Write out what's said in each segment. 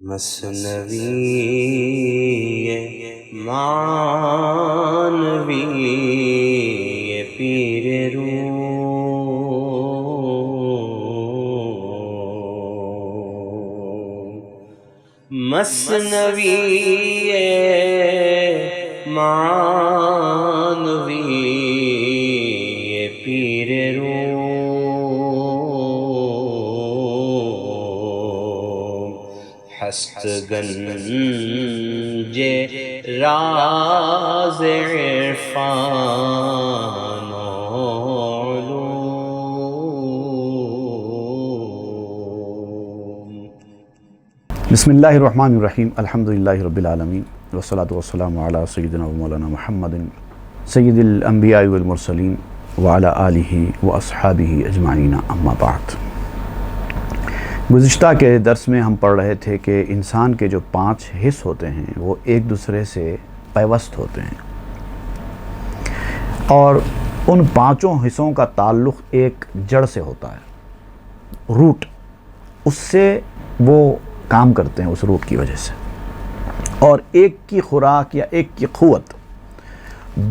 مثنوی معنوی پیر روم، مثنوی معنوی پیر روم، ہست گنج راز عرفان و علوم۔ بسم اللہ الرحمن الرحیم، الحمدللہ رب العالمین، والصلاة والسلام علی سیدنا و مولانا محمد سید الانبیاء والمرسلین وعلی آلہ واصحابہ اجمعین، اما بعد۔ گزشتہ کے درس میں ہم پڑھ رہے تھے کہ انسان کے جو 5 حص ہوتے ہیں وہ ایک دوسرے سے پیوست ہوتے ہیں، اور ان 5 حصوں کا تعلق ایک جڑ سے ہوتا ہے، روٹ، اس سے وہ کام کرتے ہیں، اس روٹ کی وجہ سے، اور ایک کی خوراک یا ایک کی قوت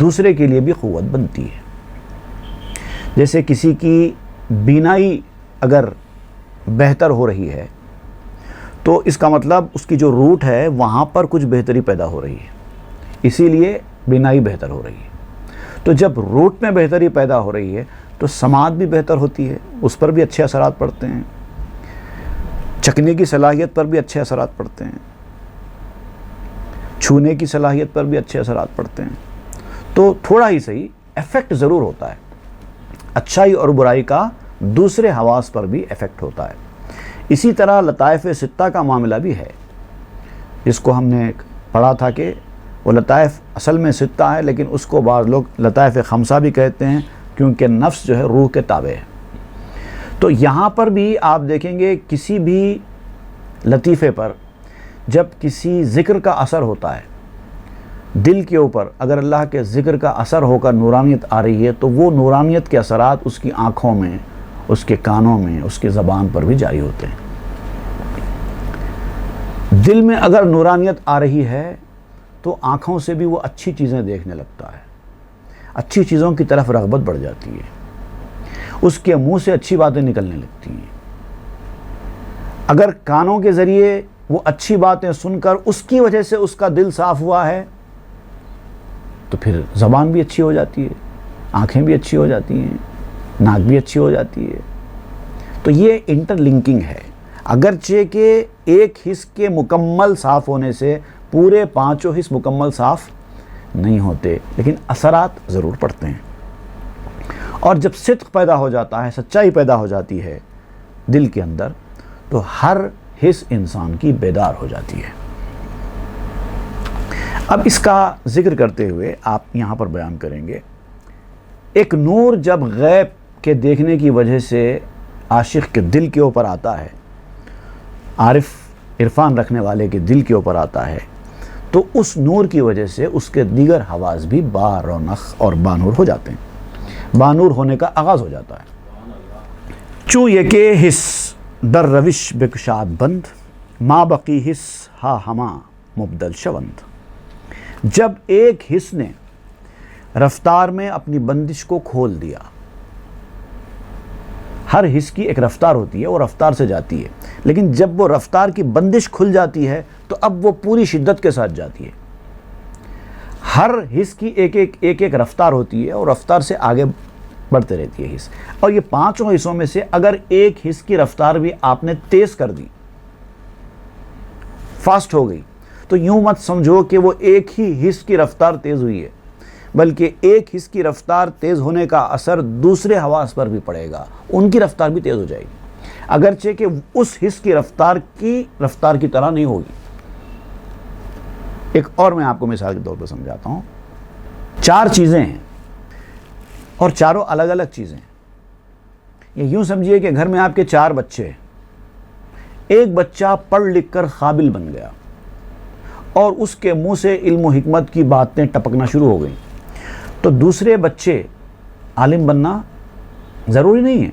دوسرے کے لیے بھی قوت بنتی ہے۔ جیسے کسی کی بینائی اگر بہتر ہو رہی ہے تو اس کا مطلب اس کی جو روٹ ہے وہاں پر کچھ بہتری پیدا ہو رہی ہے، اسی لیے بینائی بہتر ہو رہی ہے۔ تو جب روٹ میں بہتری پیدا ہو رہی ہے تو سماعت بھی بہتر ہوتی ہے، اس پر بھی اچھے اثرات پڑتے ہیں، چکھنے کی صلاحیت پر بھی اچھے اثرات پڑتے ہیں، چھونے کی صلاحیت پر بھی اچھے اثرات پڑتے ہیں۔ تو تھوڑا ہی صحیح ایفیکٹ ضرور ہوتا ہے، اچھائی اور برائی کا دوسرے حواس پر بھی ایفیکٹ ہوتا ہے۔ اسی طرح لطائف ستہ کا معاملہ بھی ہے، جس کو ہم نے پڑھا تھا کہ وہ لطائف اصل میں ستہ ہے، لیکن اس کو بعض لوگ لطائف خمسہ بھی کہتے ہیں، کیونکہ نفس جو ہے روح کے تابع ہے۔ تو یہاں پر بھی آپ دیکھیں گے کسی بھی لطیفے پر جب کسی ذکر کا اثر ہوتا ہے دل کے اوپر، اگر اللہ کے ذکر کا اثر ہو کر نورانیت آ رہی ہے تو وہ نورانیت کے اثرات اس کی آنکھوں میں، اس کے کانوں میں، اس کی زبان پر بھی جاری ہوتے ہیں۔ دل میں اگر نورانیت آ رہی ہے تو آنکھوں سے بھی وہ اچھی چیزیں دیکھنے لگتا ہے، اچھی چیزوں کی طرف رغبت بڑھ جاتی ہے، اس کے منہ سے اچھی باتیں نکلنے لگتی ہیں۔ اگر کانوں کے ذریعے وہ اچھی باتیں سن کر اس کی وجہ سے اس کا دل صاف ہوا ہے تو پھر زبان بھی اچھی ہو جاتی ہے، آنکھیں بھی اچھی ہو جاتی ہیں، ناک بھی اچھی ہو جاتی ہے۔ تو یہ انٹر لنکنگ ہے، اگرچہ کہ ایک حص کے مکمل صاف ہونے سے پورے 5 حص مکمل صاف نہیں ہوتے، لیکن اثرات ضرور پڑتے ہیں۔ اور جب صدق پیدا ہو جاتا ہے، سچائی پیدا ہو جاتی ہے دل کے اندر، تو ہر حص انسان کی بیدار ہو جاتی ہے۔ اب اس کا ذکر کرتے ہوئے آپ یہاں پر بیان کریں گے، ایک نور جب غیب کے دیکھنے کی وجہ سے عاشق کے دل کے اوپر آتا ہے، عارف عرفان رکھنے والے کے دل کے اوپر آتا ہے، تو اس نور کی وجہ سے اس کے دیگر حواس بھی بارونق اور بانور ہو جاتے ہیں، بانور ہونے کا آغاز ہو جاتا ہے۔ چوں یہ کہ حس در روش بکشاد بند، ما بقی حس ہا ہما مبدل شوند۔ جب ایک حس نے رفتار میں اپنی بندش کو کھول دیا، ہر حس کی ایک رفتار ہوتی ہے، وہ رفتار سے جاتی ہے، لیکن جب وہ رفتار کی بندش کھل جاتی ہے تو اب وہ پوری شدت کے ساتھ جاتی ہے۔ ہر حس کی ایک رفتار ہوتی ہے اور رفتار سے آگے بڑھتے رہتی ہے حس، اور یہ 5 حصوں میں سے اگر ایک حس کی رفتار بھی آپ نے تیز کر دی، فاسٹ ہو گئی، تو یوں مت سمجھو کہ وہ ایک ہی حس کی رفتار تیز ہوئی ہے، بلکہ ایک حس کی رفتار تیز ہونے کا اثر دوسرے حواس پر بھی پڑے گا، ان کی رفتار بھی تیز ہو جائے گی، اگرچہ کہ اس حس کی رفتار کی طرح نہیں ہوگی۔ ایک اور میں آپ کو مثال کے طور پر سمجھاتا ہوں۔ 4 چیزیں ہیں اور چاروں الگ الگ چیزیں ہیں۔ یہ یوں سمجھیے کہ گھر میں آپ کے 4 بچے ہیں، ایک بچہ پڑھ لکھ کر قابل بن گیا اور اس کے منہ سے علم و حکمت کی باتیں ٹپکنا شروع ہو گئیں، تو دوسرے بچے عالم بننا ضروری نہیں ہے،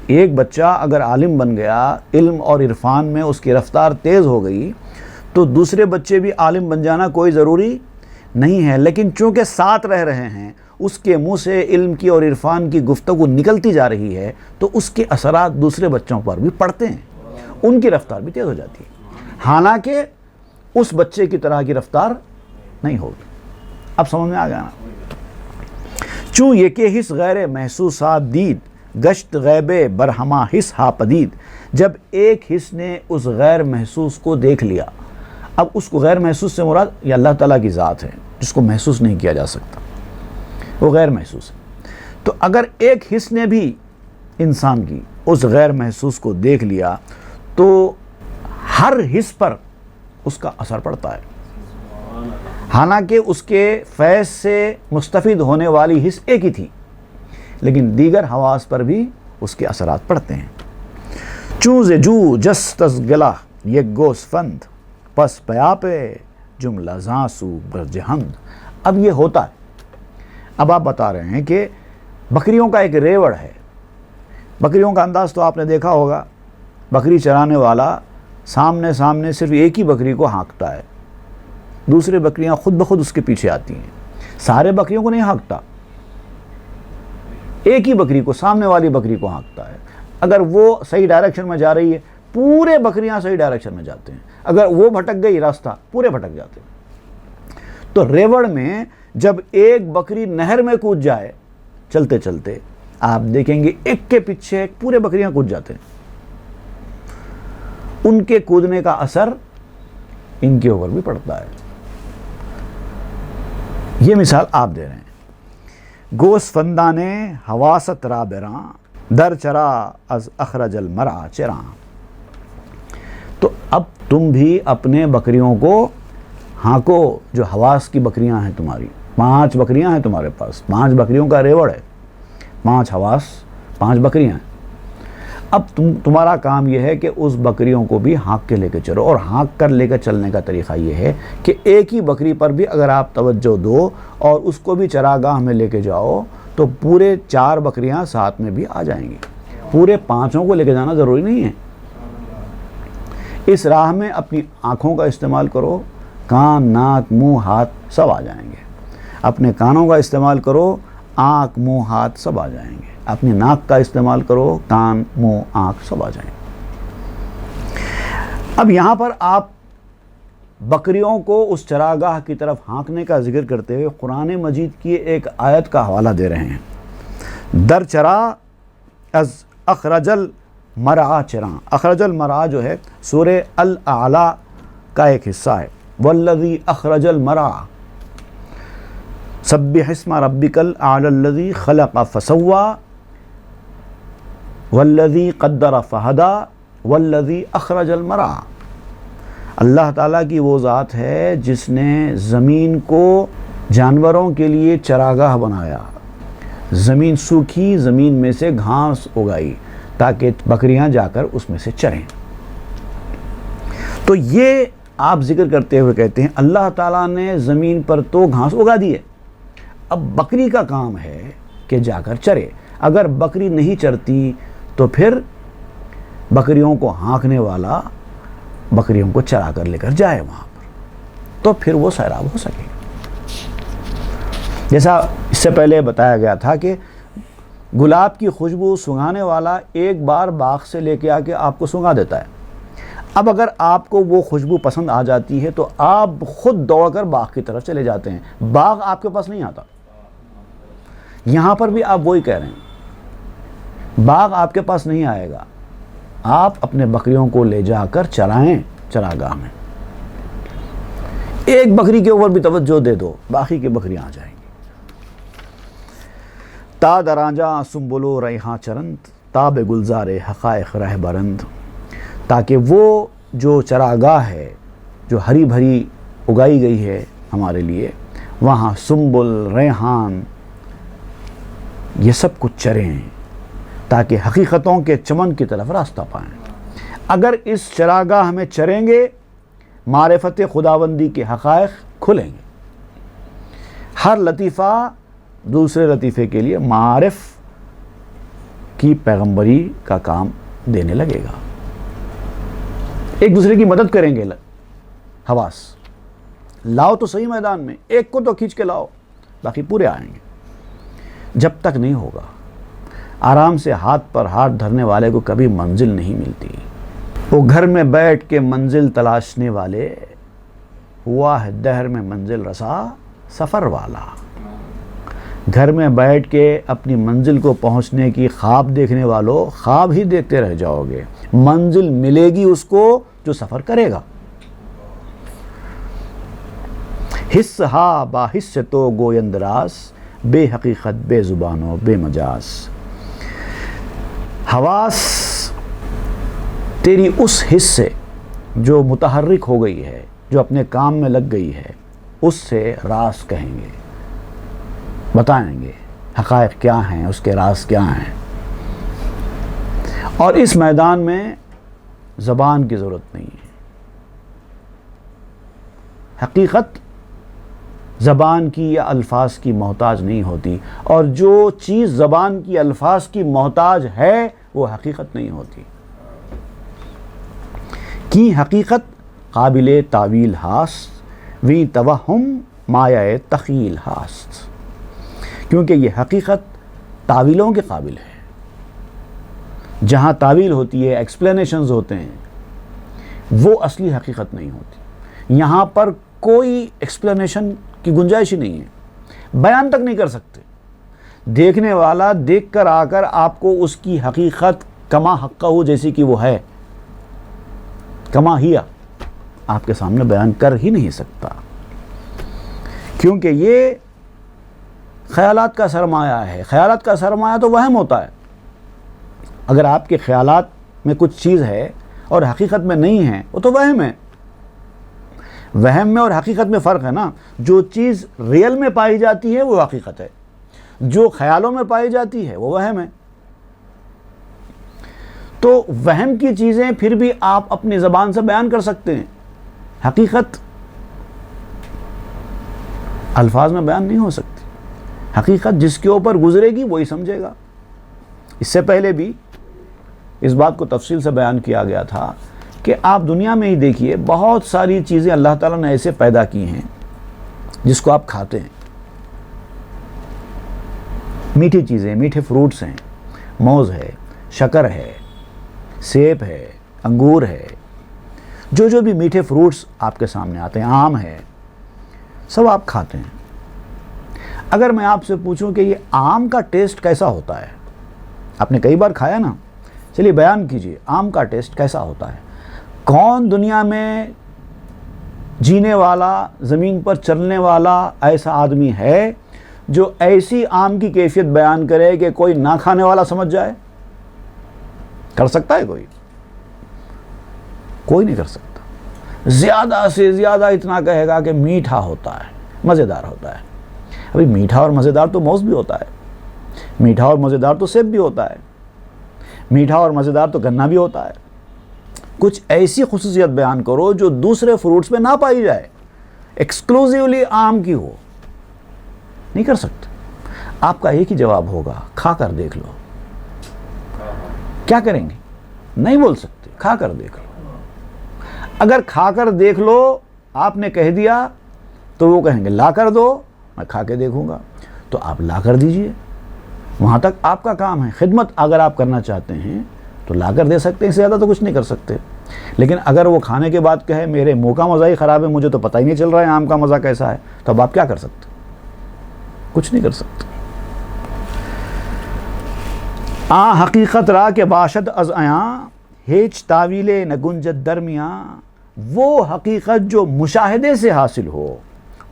ایک بچہ اگر عالم بن گیا، علم اور عرفان میں اس کی رفتار تیز ہو گئی، تو دوسرے بچے بھی عالم بن جانا کوئی ضروری نہیں ہے، لیکن چونکہ ساتھ رہ رہے ہیں، اس کے منہ سے علم کی اور عرفان کی گفتگو نکلتی جا رہی ہے، تو اس کے اثرات دوسرے بچوں پر بھی پڑتے ہیں، ان کی رفتار بھی تیز ہو جاتی ہے، حالانکہ اس بچے کی طرح کی رفتار نہیں ہوگی۔ اب سمجھ میں آ گیا نا؟ چوں یہ کہ حس غیر محسوسات دید، گشت غیب برہما حس ہا پدید، جب ایک حس نے اس غیر محسوس کو دیکھ لیا، اب اس کو غیر محسوس سے مراد یہ اللہ تعالیٰ کی ذات ہے جس کو محسوس نہیں کیا جا سکتا، وہ غیر محسوس ہے۔ تو اگر ایک حس نے بھی انسان کی اس غیر محسوس کو دیکھ لیا تو ہر حس پر اس کا اثر پڑتا ہے، حالانکہ اس کے فیض سے مستفید ہونے والی حس ایک ہی تھی، لیکن دیگر حواس پر بھی اس کے اثرات پڑتے ہیں۔ چوز جو جس تز گلا یک گوسفند، پس پیاپے جملہ زانسو برجہند۔ اب یہ ہوتا ہے، اب آپ بتا رہے ہیں کہ بکریوں کا ایک ریوڑ ہے، بکریوں کا انداز تو آپ نے دیکھا ہوگا، بکری چرانے والا سامنے صرف ایک ہی بکری کو ہانکتا ہے، دوسرے بکریاں خود بخود اس کے پیچھے آتی ہیں، سارے بکریوں کو نہیں ہانکتا، ایک ہی بکری کو، سامنے والی بکری کو ہانکتا ہے۔ اگر وہ صحیح ڈائریکشن میں جا رہی ہے، پورے بکریاں صحیح ڈائریکشن میں جاتے ہیں، اگر وہ بھٹک گئی راستہ، پورے بھٹک جاتے ہیں۔ تو ریوڑ میں جب ایک بکری نہر میں کود جائے چلتے چلتے، آپ دیکھیں گے ایک کے پیچھے ایک پورے بکریاں کود جاتے ہیں، ان کے کودنے کا اثر ان کے اوپر بھی پڑتا ہے۔ یہ مثال آپ دے رہے ہیں۔ گوس فندانے حواست را براں، در چرا از اخرج المرعا چراں۔ تو اب تم بھی اپنے بکریوں کو ہانکو، جو حواس کی بکریاں ہیں تمہاری، 5 بکریاں ہیں تمہارے پاس، 5 بکریوں کا ریوڑ ہے، 5 حواس، 5 بکریاں ہیں۔ اب تمہارا کام یہ ہے کہ اس بکریوں کو بھی ہانک کے لے کے چلو، اور ہانک کر لے کر چلنے کا طریقہ یہ ہے کہ ایک ہی بکری پر بھی اگر آپ توجہ دو اور اس کو بھی چراگاہ میں لے کے جاؤ تو پورے 4 بکریاں ساتھ میں بھی آ جائیں گی، پورے 5 کو لے کے جانا ضروری نہیں ہے۔ اس راہ میں اپنی آنکھوں کا استعمال کرو، کان، ناک، منہ، ہاتھ سب آ جائیں گے۔ اپنے کانوں کا استعمال کرو، آنکھ، منہ، ہاتھ سب آ جائیں گے۔ اپنی ناک کا استعمال کرو، کان، منہ، آنکھ سب آ جائیں گے۔ اب یہاں پر آپ بکریوں کو اس چراگاہ کی طرف ہانکنے کا ذکر کرتے ہوئے قرآن مجید کی ایک آیت کا حوالہ دے رہے ہیں۔ در چرا از اخرج المرعا چراں۔ اخرج المرعا جو ہے سورہ الاعلی کا ایک حصہ ہے، والذی اخرج المرعا سبح اسم ربک الاعلی الذی خلق فسوی والذی قدر فہدی والذی اخرج المرعا۔ اللہ تعالیٰ کی وہ ذات ہے جس نے زمین کو جانوروں کے لیے چراگاہ بنایا، زمین سوکھی زمین میں سے گھاس اگائی تاکہ بکریاں جا کر اس میں سے چریں۔ تو یہ آپ ذکر کرتے ہوئے کہتے ہیں اللہ تعالیٰ نے زمین پر تو گھاس اگا دی ہے، اب بکری کا کام ہے کہ جا کر چرے۔ اگر بکری نہیں چرتی تو پھر بکریوں کو ہانکنے والا بکریوں کو چرا کر لے کر جائے وہاں پر، تو پھر وہ سیراب ہو سکے۔ جیسا اس سے پہلے بتایا گیا تھا کہ گلاب کی خوشبو سنگھانے والا ایک بار باغ سے لے کے آ کے آپ کو سنگھا دیتا ہے۔ اب اگر آپ کو وہ خوشبو پسند آ جاتی ہے تو آپ خود دوڑ کر باغ کی طرف چلے جاتے ہیں، باغ آپ کے پاس نہیں آتا۔ یہاں پر بھی آپ وہی کہہ رہے ہیں، باغ آپ کے پاس نہیں آئے گا، آپ اپنے بکریوں کو لے جا کر چرائیں چراگاہ میں۔ ایک بکری کے اوپر بھی توجہ دے دو، باقی کی بکریاں آ جائیں گی۔ تا درانجا سنبلو ریحاں چرند، تا بے گلزار حقائق رہ برند۔ تاکہ وہ جو چراگاہ ہے جو ہری بھری اگائی گئی ہے ہمارے لیے، وہاں سنبل، ریحان، یہ سب کچھ چریں تاکہ حقیقتوں کے چمن کی طرف راستہ پائیں۔ اگر اس چراگاہ میں چریں گے معرفت خداوندی کے حقائق کھلیں گے۔ ہر لطیفہ دوسرے لطیفے کے لیے معارف کی پیغمبری کا کام دینے لگے گا. ایک دوسرے کی مدد کریں گے حواس. لاؤ تو صحیح میدان میں، ایک کو تو کھینچ کے لاؤ، باقی پورے آئیں گے. جب تک نہیں ہوگا آرام سے ہاتھ پر ہاتھ دھرنے والے کو کبھی منزل نہیں ملتی. وہ گھر میں بیٹھ کے منزل تلاشنے والے، ہوا ہے دہر میں منزل رسا سفر والا. گھر میں بیٹھ کے اپنی منزل کو پہنچنے کی خواب دیکھنے والوں، خواب ہی دیکھتے رہ جاؤ گے. منزل ملے گی اس کو جو سفر کرے گا. حس ہا با حس تو گویندراس، بے حقیقت بے زبان و بے مجاز. حواس تیری اس حس سے جو متحرک ہو گئی ہے، جو اپنے کام میں لگ گئی ہے، اس سے راز کہیں گے، بتائیں گے حقائق کیا ہیں، اس کے راز کیا ہیں. اور اس میدان میں زبان کی ضرورت نہیں ہے. حقیقت زبان کی یا الفاظ کی محتاج نہیں ہوتی، اور جو چیز زبان کی الفاظ کی محتاج ہے وہ حقیقت نہیں ہوتی. کی حقیقت قابل تعویل ہاست، وی توہم مایہ تخیل ہاست. کیونکہ یہ حقیقت تعویلوں کے قابل ہے. جہاں تعویل ہوتی ہے، ایکسپلینیشنز ہوتے ہیں، وہ اصلی حقیقت نہیں ہوتی. یہاں پر کوئی ایکسپلینیشن کی گنجائش ہی نہیں ہے، بیان تک نہیں کر سکتے. دیکھنے والا دیکھ کر آ کر آپ کو اس کی حقیقت کما حقہ ہو جیسی کہ وہ ہے، کما ہیا، آپ کے سامنے بیان کر ہی نہیں سکتا. کیونکہ یہ خیالات کا سرمایہ ہے. خیالات کا سرمایہ تو وہم ہوتا ہے. اگر آپ کے خیالات میں کچھ چیز ہے اور حقیقت میں نہیں ہے، وہ تو وہم ہے. وہم میں اور حقیقت میں فرق ہے نا. جو چیز ریئل میں پائی جاتی ہے وہ حقیقت ہے، جو خیالوں میں پائی جاتی ہے وہ وہم ہے. تو وہم کی چیزیں پھر بھی آپ اپنی زبان سے بیان کر سکتے ہیں. حقیقت الفاظ میں بیان نہیں ہو سکتی. حقیقت جس کے اوپر گزرے گی وہی سمجھے گا. اس سے پہلے بھی اس بات کو تفصیل سے بیان کیا گیا تھا کہ آپ دنیا میں ہی دیکھیے، بہت ساری چیزیں اللہ تعالیٰ نے ایسے پیدا کی ہیں جس کو آپ کھاتے ہیں. میٹھی چیزیں، میٹھے فروٹس ہیں، موز ہے، شکر ہے، سیب ہے، انگور ہے، جو بھی میٹھے فروٹس آپ کے سامنے آتے ہیں، آم ہے، سب آپ کھاتے ہیں. اگر میں آپ سے پوچھوں کہ یہ آم کا ٹیسٹ کیسا ہوتا ہے، آپ نے کئی بار کھایا نا، چلیے بیان کیجئے آم کا ٹیسٹ کیسا ہوتا ہے. کون دنیا میں جینے والا، زمین پر چلنے والا ایسا آدمی ہے جو ایسی آم کی کیفیت بیان کرے کہ کوئی نہ کھانے والا سمجھ جائے؟ کر سکتا ہے کوئی؟ کوئی نہیں کر سکتا. زیادہ سے زیادہ اتنا کہے گا کہ میٹھا ہوتا ہے، مزیدار ہوتا ہے. ابھی میٹھا اور مزیدار تو موز بھی ہوتا ہے، میٹھا اور مزیدار تو سیب بھی ہوتا ہے، میٹھا اور مزیدار تو گنا بھی ہوتا ہے. کچھ ایسی خصوصیت بیان کرو جو دوسرے فروٹس میں نہ پائی جائے، ایکسکلوزیولی آم کی ہو. نہیں کر سکتے. آپ کا ایک ہی جواب ہوگا، کھا کر دیکھ لو. کیا کریں گے؟ نہیں بول سکتے، کھا کر دیکھ لو. اگر کھا کر دیکھ لو آپ نے کہہ دیا تو وہ کہیں گے لا کر دو، میں کھا کے دیکھوں گا. تو آپ لا کر دیجئے، وہاں تک آپ کا کام ہے. خدمت اگر آپ کرنا چاہتے ہیں تو لا کر دے سکتے ہیں، اس سے زیادہ تو کچھ نہیں کر سکتے. لیکن اگر وہ کھانے کے بعد کہے میرے منہ کا مزہ ہی خراب ہے، مجھے تو پتہ ہی نہیں چل رہا ہے آم کا مزہ کیسا ہے، تو اب آپ کیا کر سکتے؟ کچھ نہیں کر سکتے. حقیقت را کے باشد از عیاں، ہیچ تعویلے نہ گنجت درمیاں. وہ حقیقت جو مشاہدے سے حاصل ہو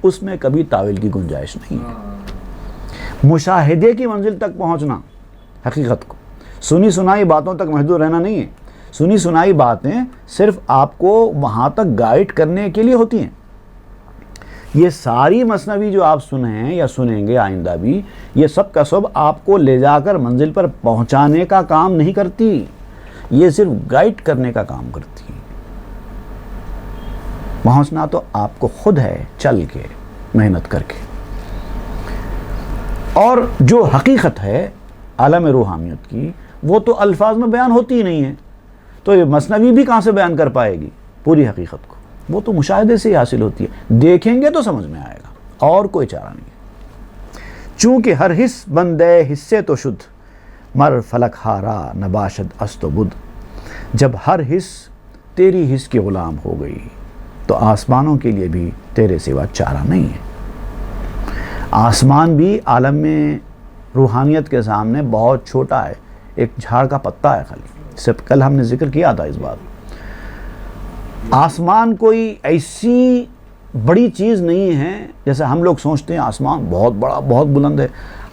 اس میں کبھی تعویل کی گنجائش نہیں ہے. مشاہدے کی منزل تک پہنچنا حقیقت کو، سنی سنائی باتوں تک محدود رہنا نہیں ہے. سنی سنائی باتیں صرف آپ کو وہاں تک گائیڈ کرنے کے لیے ہوتی ہیں. یہ ساری مثنوی جو آپ سنیں یا سنیں گے آئندہ بھی، یہ سب کا سب آپ کو لے جا کر منزل پر پہنچانے کا کام نہیں کرتی، یہ صرف گائیڈ کرنے کا کام کرتی. پہنچنا تو آپ کو خود ہے، چل کے، محنت کر کے. اور جو حقیقت ہے عالم روحانیت کی، وہ تو الفاظ میں بیان ہوتی ہی نہیں ہے، تو یہ مثنوی بھی کہاں سے بیان کر پائے گی پوری حقیقت کو؟ وہ تو مشاہدے سے ہی حاصل ہوتی ہے، دیکھیں گے تو سمجھ میں آئے گا، اور کوئی چارہ نہیں ہے۔ چونکہ ہر حص بندے حصے تو شد، مر فلک ہارا نباشد است و بد۔ جب ہر حص تیری حص کی غلام ہو گئی تو آسمانوں کے لیے بھی تیرے سوا چارہ نہیں ہے۔ آسمان بھی عالم میں روحانیت کے سامنے بہت چھوٹا ہے، ایک جھاڑ کا پتا ہے خالی۔ اس سے کل ہم نے ذکر کیا تھا اس بات۔ آسمان کوئی ایسی بڑی چیز نہیں ہے جیسے ہم لوگ سوچتے ہیں آسمان بہت بڑا بہت بلند ہے۔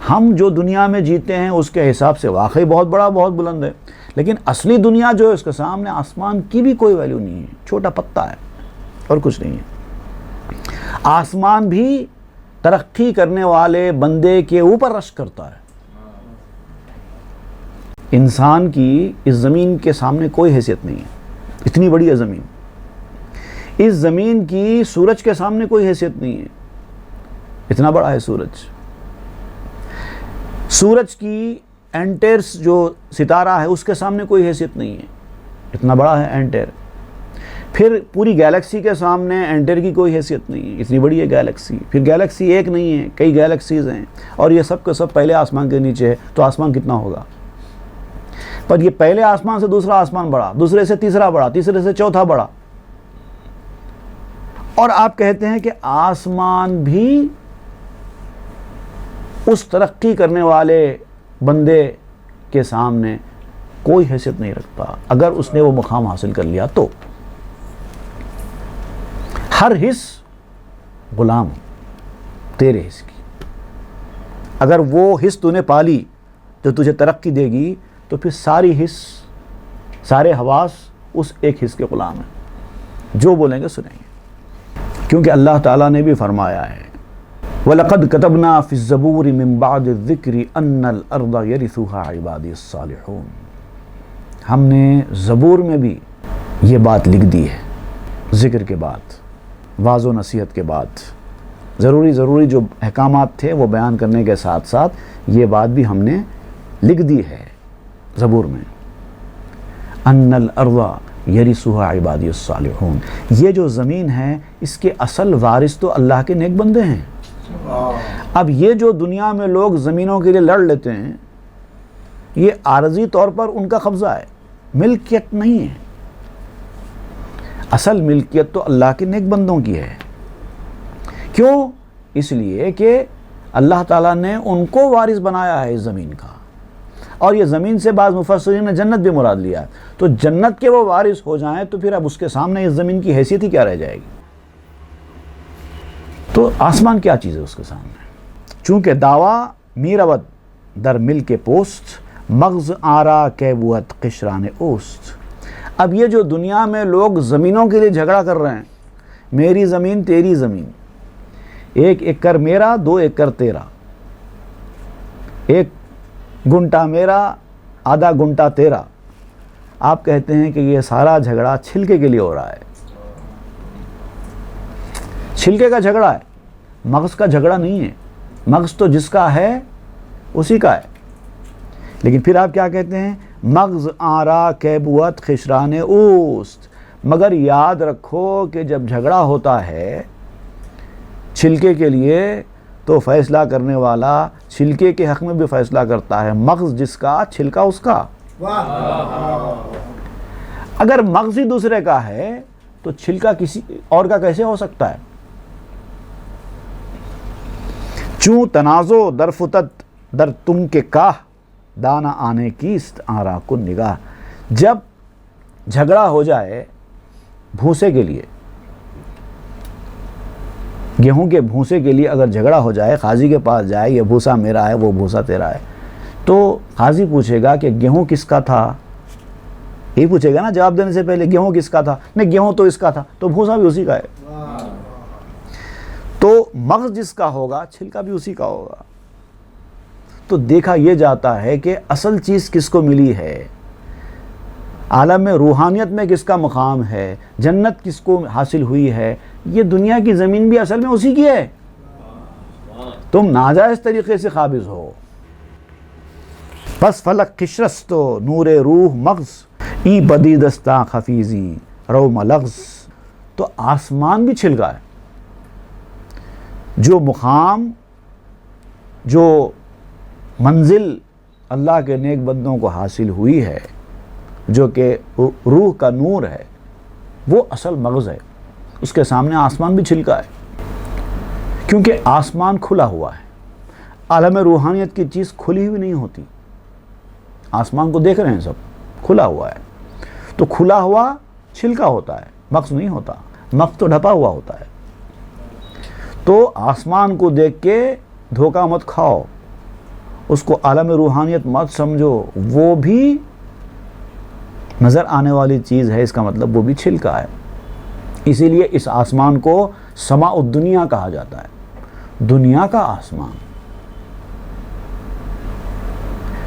ہم جو دنیا میں جیتے ہیں اس کے حساب سے واقعی بہت بڑا بہت بلند ہے، لیکن اصلی دنیا جو ہے اس کے سامنے آسمان کی بھی کوئی ویلیو نہیں ہے، چھوٹا پتا ہے اور کچھ نہیں ہے۔ آسمان بھی ترقی کرنے والے بندے کے اوپر رشک کرتا ہے۔ انسان کی اس زمین کے سامنے کوئی حیثیت نہیں ہے، اتنی بڑی ہے زمین۔ اس زمین کی سورج کے سامنے کوئی حیثیت نہیں ہے، اتنا بڑا ہے سورج۔ سورج کی اینٹیرس جو ستارہ ہے اس کے سامنے کوئی حیثیت نہیں ہے، اتنا بڑا ہے اینٹیر۔ پھر پوری گیلیکسی کے سامنے اینٹیر کی کوئی حیثیت نہیں ہے، اتنی بڑی ہے گیلیکسی۔ پھر گیلیکسی ایک نہیں ہے، کئی گیلیکسیز ہیں، اور یہ سب کے سب پہلے آسمان کے نیچے ہے، تو آسمان کتنا ہوگا؟ پر یہ پہلے آسمان سے دوسرا آسمان بڑا، دوسرے سے تیسرا بڑا، تیسرے سے چوتھا بڑا، اور آپ کہتے ہیں کہ آسمان بھی اس ترقی کرنے والے بندے کے سامنے کوئی حیثیت نہیں رکھتا اگر اس نے وہ مقام حاصل کر لیا تو۔ ہر حص غلام تیرے حص کی، اگر وہ حص تو نے پالی جو تجھے ترقی دے گی تو پھر ساری حص، سارے حواس اس ایک حص کے غلام ہیں، جو بولیں گے سنیں گے۔ کیونکہ اللہ تعالیٰ نے بھی فرمایا ہے وَلَقَدْ كَتَبْنَا فِي الزَّبُورِ مِن بَعْدِ الذِّكْرِ أَنَّ الْأَرْضَ يَرِثُهَا عِبَادِي الصَّالِحُونَ۔ ہم نے زبور میں بھی یہ بات لکھ دی ہے، ذکر کے بعد، واعظ و نصیحت کے بعد، ضروری جو احکامات تھے وہ بیان کرنے کے ساتھ ساتھ یہ بات بھی ہم نے لکھ دی ہے زبور میں، أَنَّ الْأَرْضَ يَرِثُهَا عِبَادِي الصَّالِحُونَ۔ یہ جو زمین ہے اس کے اصل وارث تو اللہ کے نیک بندے ہیں۔ اب یہ جو دنیا میں لوگ زمینوں کے لیے لڑ لیتے ہیں، یہ عارضی طور پر ان کا قبضہ ہے، ملکیت نہیں ہے۔ اصل ملکیت تو اللہ کے نیک بندوں کی ہے۔ کیوں؟ اس لیے کہ اللہ تعالیٰ نے ان کو وارث بنایا ہے اس زمین کا، اور یہ زمین سے بعض مفسرین نے جنت بھی مراد لیا ہے، تو جنت کے وہ وارث ہو جائیں تو پھر اب اس کے سامنے اس زمین کی حیثیت ہی کیا رہ جائے گی؟ تو آسمان کیا چیز ہے اس کے سامنے؟ چونکہ دعویٰ میرود در مل کے پوست، مغز آرا کے بوت قشران اوست۔ اب یہ جو دنیا میں لوگ زمینوں کے لیے جھگڑا کر رہے ہیں، میری زمین تیری زمین، 1 ایکڑ میرا 2 ایکڑ تیرا، 1 گنٹا میرا آدھا گنٹا تیرا، آپ کہتے ہیں کہ یہ سارا جھگڑا چھلکے کے لیے ہو رہا ہے۔ چھلکے کا جھگڑا ہے، مغز کا جھگڑا نہیں ہے۔ مغز تو جس کا ہے اسی کا ہے، لیکن پھر آپ کیا کہتے ہیں؟ مغز آرا کیبوت خشران اوست۔ مگر یاد رکھو کہ جب جھگڑا ہوتا ہے چھلکے کے لیے تو فیصلہ کرنے والا چھلکے کے حق میں بھی فیصلہ کرتا ہے، مغز جس کا چھلکا اس کا۔ اگر مغز ہی دوسرے کا ہے تو چھلکا کسی اور کا کیسے ہو سکتا ہے؟ چوں تنازع در فتت در تم کے کاہ، دانا آنے کیست آرا کن نگاہ۔ جب جھگڑا ہو جائے بھوسے کے لیے، گیہوں کے بھوسے کے لیے اگر جھگڑا ہو جائے، قاضی کے پاس جائے، یہ بھوسا میرا ہے وہ بھوسا تیرا ہے، تو قاضی پوچھے گا کہ گیہوں کس کا تھا؟ یہ پوچھے گا نا جواب دینے سے پہلے، گیہوں کس کا تھا؟ نہیں، گیہوں تو اس کا تھا، تو بھوسا بھی اسی کا ہے۔ تو مغز جس کا ہوگا چھلکا بھی اسی کا ہوگا۔ تو دیکھا یہ جاتا ہے کہ اصل چیز کس کو ملی ہے، عالم میں روحانیت میں کس کا مقام ہے، جنت کس کو حاصل ہوئی ہے۔ یہ دنیا کی زمین بھی اصل میں اسی کی ہے، تم ناجائز طریقے سے قابض ہو۔ پس فلک کشرست و نور روح مغز، ای بدی دستاں خفیزی رو ملغز. تو آسمان بھی چھلکا ہے. جو مقام، جو منزل اللہ کے نیک بندوں کو حاصل ہوئی ہے، جو کہ روح کا نور ہے، وہ اصل مغز ہے. اس کے سامنے آسمان بھی چھلکا ہے، کیونکہ آسمان کھلا ہوا ہے. عالم روحانیت کی چیز کھلی ہوئی نہیں ہوتی. آسمان کو دیکھ رہے ہیں سب، کھلا ہوا ہے. تو کھلا ہوا چھلکا ہوتا ہے، مغز نہیں ہوتا. مغز تو ڈھپا ہوا ہوتا ہے. تو آسمان کو دیکھ کے دھوکہ مت کھاؤ، اس کو عالم روحانیت مت سمجھو. وہ بھی نظر آنے والی چیز ہے، اس کا مطلب وہ بھی چھلکا ہے. اسی لیے اس آسمان کو سماء الدنیا کہا جاتا ہے، دنیا کا آسمان.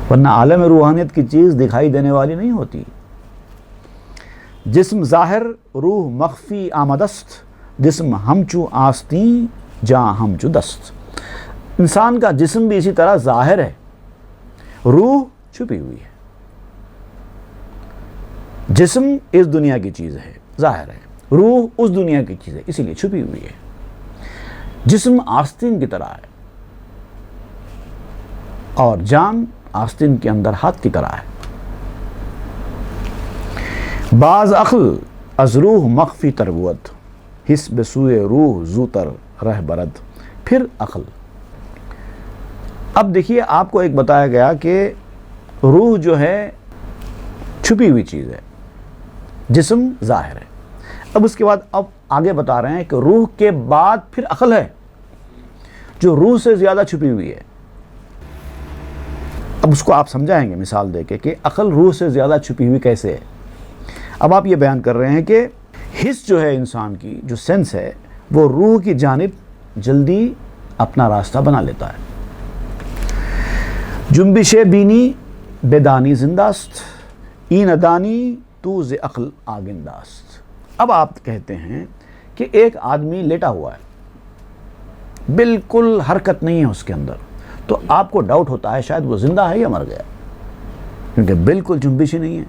ورنہ عالم روحانیت کی چیز دکھائی دینے والی نہیں ہوتی. جسم ظاہر روح مخفی آمدست، جسم ہمچو آستیں جاں ہمچو دست. انسان کا جسم بھی اسی طرح ظاہر ہے، روح چھپی ہوئی ہے. جسم اس دنیا کی چیز ہے، ظاہر ہے. روح اس دنیا کی چیز ہے، اسی لیے چھپی ہوئی ہے. جسم آستین کی طرح ہے اور جان آستین کے اندر ہاتھ کی طرح ہے. بعض عقل از روح مخفی تربوت، حس بسوئے روح زوتر رہ برد. پھر عقل. اب دیکھیے، آپ کو ایک بتایا گیا کہ روح جو ہے چھپی ہوئی چیز ہے، جسم ظاہر ہے. اب اس کے بعد اب آگے بتا رہے ہیں کہ روح کے بعد پھر عقل ہے، جو روح سے زیادہ چھپی ہوئی ہے. اب اس کو آپ سمجھائیں گے مثال دے کے کہ عقل روح سے زیادہ چھپی ہوئی کیسے ہے. اب آپ یہ بیان کر رہے ہیں کہ حس جو ہے انسان کی، جو سینس ہے، وہ روح کی جانب جلدی اپنا راستہ بنا لیتا ہے. جنبش بینی بیدانی زنداست، این ادانی تو ز عقل آگنداست. اب آپ کہتے ہیں کہ ایک آدمی لیٹا ہوا ہے، بالکل حرکت نہیں ہے اس کے اندر. تو آپ کو ڈاؤٹ ہوتا ہے شاید وہ زندہ ہے یا مر گیا، کیونکہ بالکل جنبش ہی نہیں ہے،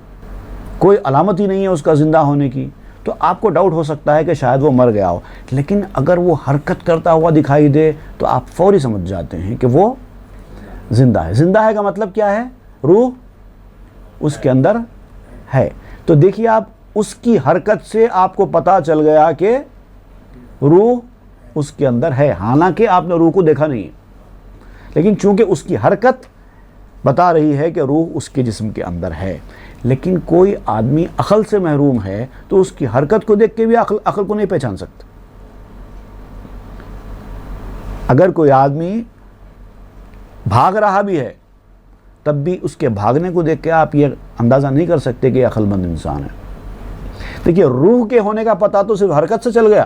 کوئی علامت ہی نہیں ہے اس کا زندہ ہونے کی. تو آپ کو ڈاؤٹ ہو سکتا ہے کہ شاید وہ مر گیا ہو. لیکن اگر وہ حرکت کرتا ہوا دکھائی دے تو آپ فوری سمجھ جاتے ہیں کہ وہ زندہ ہے. زندہ ہے کا مطلب کیا ہے؟ روح اس کے اندر ہے. تو دیکھیے، آپ اس کی حرکت سے آپ کو پتا چل گیا کہ روح اس کے اندر ہے. حالانکہ آپ نے روح کو دیکھا نہیں ہے، لیکن چونکہ اس کی حرکت بتا رہی ہے کہ روح اس کے جسم کے اندر ہے. لیکن کوئی آدمی عقل سے محروم ہے تو اس کی حرکت کو دیکھ کے بھی عقل کو نہیں پہچان سکتا. اگر کوئی آدمی بھاگ رہا بھی ہے تب بھی اس کے بھاگنے کو دیکھ کے آپ یہ اندازہ نہیں کر سکتے کہ عقل مند انسان ہے. دیکھیے، روح کے ہونے کا پتہ تو صرف حرکت سے چل گیا،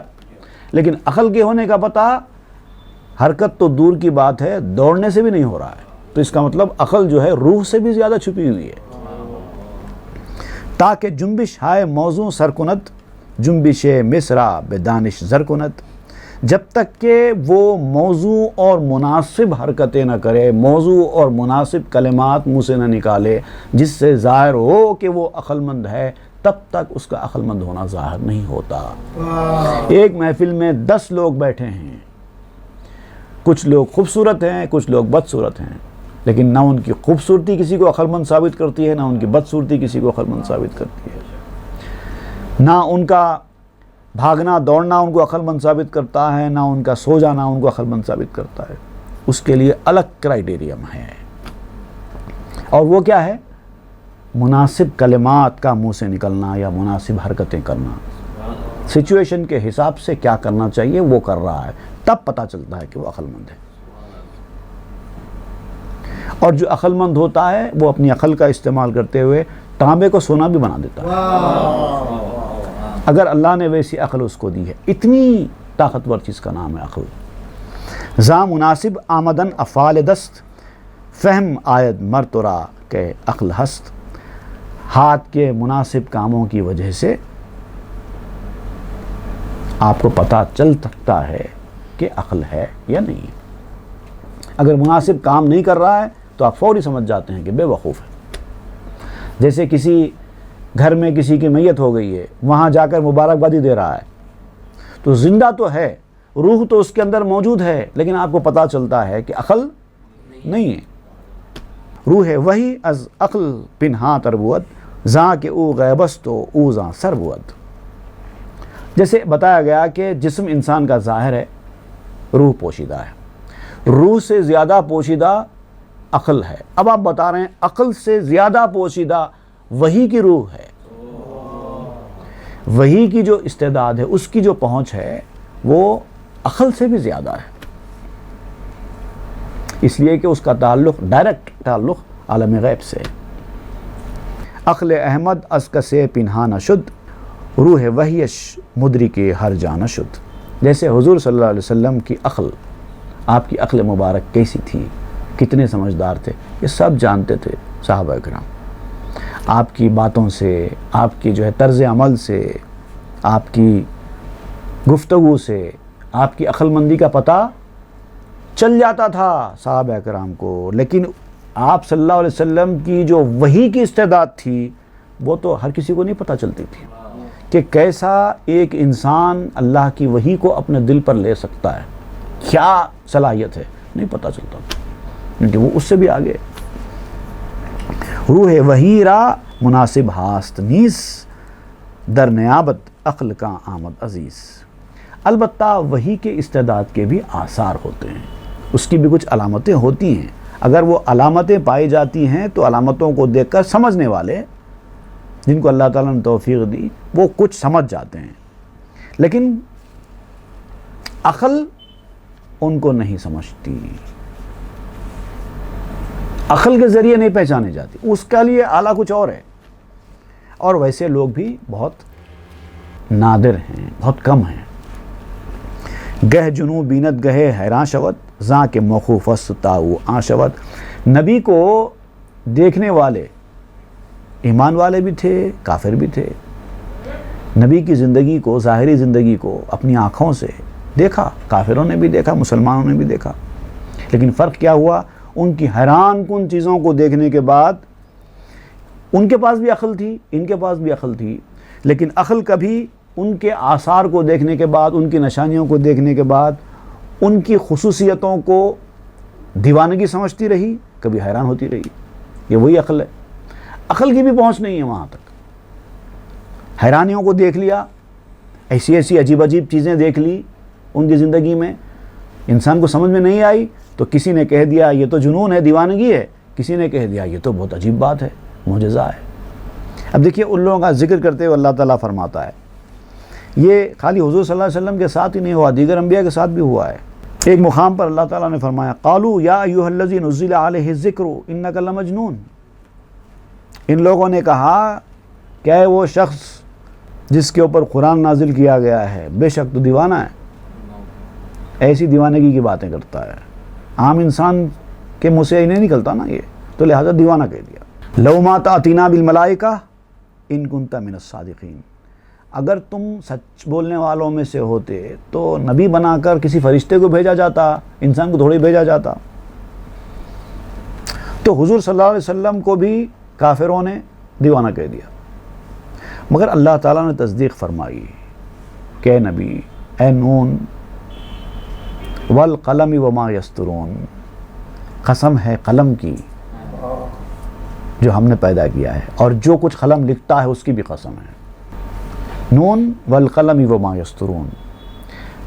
لیکن عقل کے ہونے کا پتہ حرکت تو دور کی بات ہے، دوڑنے سے بھی نہیں ہو رہا ہے. تو اس کا مطلب عقل جو ہے روح سے بھی زیادہ چھپی ہوئی ہے. تاکہ جنبش ہائے موضوع سرکنت، جنبش مصرا بے دانش زرکنت. جب تک کہ وہ موضوع اور مناسب حرکتیں نہ کرے، موضوع اور مناسب کلمات منہ سے نہ نکالے جس سے ظاہر ہو کہ وہ عقل مند ہے، تب تک اس کا عقل مند ہونا ظاہر نہیں ہوتا. ایک محفل میں 10 لوگ بیٹھے ہیں، کچھ لوگ خوبصورت ہیں، کچھ لوگ بدصورت ہیں، لیکن نہ ان کی خوبصورتی کسی کو عقل مند ثابت کرتی ہے، نہ ان کی بدصورتی کسی کو عقل مند ثابت کرتی ہے. نہ ان کا بھاگنا دوڑنا ان کو عقل مند ثابت کرتا ہے، نہ ان کا سو جانا ان کو عقل مند ثابت کرتا ہے. اس کے لیے الگ کرائیٹیریم ہے، اور وہ کیا ہے؟ مناسب کلمات کا منہ سے نکلنا یا مناسب حرکتیں کرنا. سچویشن کے حساب سے کیا کرنا چاہیے وہ کر رہا ہے، تب پتہ چلتا ہے کہ وہ عقل مند ہے. اور جو عقل مند ہوتا ہے وہ اپنی عقل کا استعمال کرتے ہوئے تانبے کو سونا بھی بنا دیتا ہے، اگر اللہ نے ویسی عقل اس کو دی ہے. اتنی طاقتور چیز کا نام ہے عقل. زا مناسب آمدن افعال دست، فہم آید مرترا کہ عقل ہست. ہاتھ کے مناسب کاموں کی وجہ سے آپ کو پتہ چل سکتا ہے کہ عقل ہے یا نہیں. اگر مناسب کام نہیں کر رہا ہے تو آپ فوری سمجھ جاتے ہیں کہ بے وقوف ہے۔ جیسے کسی گھر میں کسی کی میت ہو گئی ہے، وہاں جا کر مبارکبادی دے رہا ہے، تو زندہ تو ہے، روح تو اس کے اندر موجود ہے، لیکن آپ کو پتہ چلتا ہے کہ عقل نہیں ہے۔ روح وہی از عقل پنہاں تر بود، زاں کہ او غیبست و او زاں سر بود۔ جیسے بتایا گیا کہ جسم انسان کا ظاہر ہے، روح پوشیدہ ہے، روح سے زیادہ پوشیدہ عقل ہے۔ اب آپ بتا رہے ہیں عقل سے زیادہ پوشیدہ وحی کی روح ہے، وحی کی جو استعداد ہے، اس کی جو پہنچ ہے، وہ عقل سے بھی زیادہ ہے، اس لیے کہ اس کا تعلق ڈائریکٹ تعلق عالم غیب سے۔ عقل احمد از کسے پنہا نہ شد، روح وحیش مدرک ہر جا نہ شد۔ جیسے حضور صلی اللہ علیہ وسلم کی عقل، آپ کی عقل مبارک کیسی تھی، کتنے سمجھدار تھے، یہ سب جانتے تھے صحابہ کرام۔ آپ کی باتوں سے، آپ کی جو ہے طرز عمل سے، آپ کی گفتگو سے آپ کی عقل مندی کا پتہ چل جاتا تھا صحابہ کرام کو۔ لیکن آپ صلی اللہ علیہ وسلم کی جو وحی کی استعداد تھی، وہ تو ہر کسی کو نہیں پتہ چلتی تھی کہ کیسا ایک انسان اللہ کی وحی کو اپنے دل پر لے سکتا ہے، کیا صلاحیت ہے، نہیں پتہ چلتا تھا، کیونکہ وہ اس سے بھی آگے۔ روح وحی را مناسب ہاست نیس، در نیابت عقل کا آمد عزیز۔ البتہ وحی کے استعداد کے بھی آثار ہوتے ہیں، اس کی بھی کچھ علامتیں ہوتی ہیں۔ اگر وہ علامتیں پائی جاتی ہیں تو علامتوں کو دیکھ کر سمجھنے والے، جن کو اللہ تعالیٰ نے توفیق دی، وہ کچھ سمجھ جاتے ہیں، لیکن عقل ان کو نہیں سمجھتی، عقل کے ذریعے نہیں پہچانے جاتی، اس کے لیے اعلیٰ کچھ اور ہے۔ اور ویسے لوگ بھی بہت نادر ہیں، بہت کم ہیں۔ گہ جنو بینت گہے حیران شود، زاں کے موقوف است تاؤ آں شود۔ نبی کو دیکھنے والے ایمان والے بھی تھے، کافر بھی تھے۔ نبی کی زندگی کو، ظاہری زندگی کو اپنی آنکھوں سے دیکھا، کافروں نے بھی دیکھا، مسلمانوں نے بھی دیکھا، لیکن فرق کیا ہوا؟ ان کی حیران کن چیزوں کو دیکھنے کے بعد ان کے پاس بھی عقل تھی، ان کے پاس بھی عقل تھی، لیکن عقل کبھی ان کے آثار کو دیکھنے کے بعد، ان کی نشانیوں کو دیکھنے کے بعد، ان کی خصوصیتوں کو دیوانگی سمجھتی رہی، کبھی حیران ہوتی رہی۔ یہ وہی عقل ہے۔ عقل کی بھی پہنچ نہیں ہے وہاں تک۔ حیرانیوں کو دیکھ لیا، ایسی ایسی عجیب عجیب چیزیں دیکھ لی ان کی زندگی میں، انسان کو سمجھ میں نہیں آئی تو کسی نے کہہ دیا یہ تو جنون ہے، دیوانگی ہے، کسی نے کہہ دیا یہ تو بہت عجیب بات ہے، معجزہ ہے۔ اب دیکھیے ان لوگوں کا ذکر کرتے ہوئے اللہ تعالیٰ فرماتا ہے، یہ خالی حضور صلی اللہ علیہ وسلم کے ساتھ ہی نہیں ہوا، دیگر انبیاء کے ساتھ بھی ہوا ہے۔ ایک مقام پر اللہ تعالیٰ نے فرمایا قالوا یا ایھا الذی نزل علیہ الذکر انک لمجنون۔ ان لوگوں نے کہا کیا ہے وہ شخص جس کے اوپر قرآن نازل کیا گیا ہے، بے شک تو دیوانہ ہے، ایسی دیوانگی کی باتیں کرتا ہے، عام انسان کے منہ سے نہیں نکلتا نا یہ، تو لہذا دیوانہ کہہ دیا۔ لو ما تأتینا بالملائکہ ان کنت من الصادقین، اگر تم سچ بولنے والوں میں سے ہوتے تو نبی بنا کر کسی فرشتے کو بھیجا جاتا، انسان کو تھوڑی بھیجا جاتا۔ تو حضور صلی اللہ علیہ وسلم کو بھی کافروں نے دیوانہ کہہ دیا، مگر اللہ تعالیٰ نے تصدیق فرمائی کہ اے نبی، اے نون والقلم وما یسطرون، قسم ہے قلم کی جو ہم نے پیدا کیا ہے، اور جو کچھ قلم لکھتا ہے اس کی بھی قسم ہے۔ نون والقلم وما یسطرون،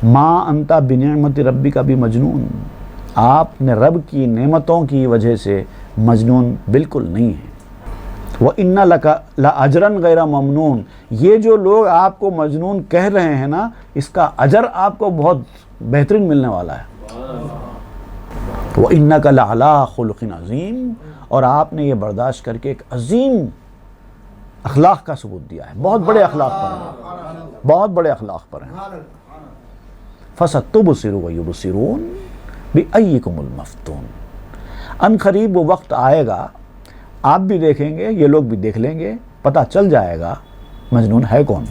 ما انت بنعمت ربک بمجنون، آپ نے رب کی نعمتوں کی وجہ سے مجنون بالکل نہیں ہے۔ وَإِنَّ لَكَ لَأَجْرًا غَيْرَ مَمْنُونَ، یہ جو لوگ آپ کو مجنون کہہ رہے ہیں نا، اس کا اجر آپ کو بہت بہترین ملنے والا ہے۔ وَإِنَّكَ لَعَلَىٰ خُلُقٍ عَظِيمٍ، اور آپ نے یہ برداشت کر کے ایک عظیم اخلاق کا ثبوت دیا ہے، بہت بڑے اخلاق پر ہیں، بہت بڑے اخلاق پر ہیں۔ فَسَتُبْصِرُ وَيُبْصِرُونَ بِأَيِّكُمُ الْمَفْتُونُ، ان قریب وہ وقت آئے گا، آپ بھی دیکھیں گے، یہ لوگ بھی دیکھ لیں گے، پتہ چل جائے گا مجنون ہے کون۔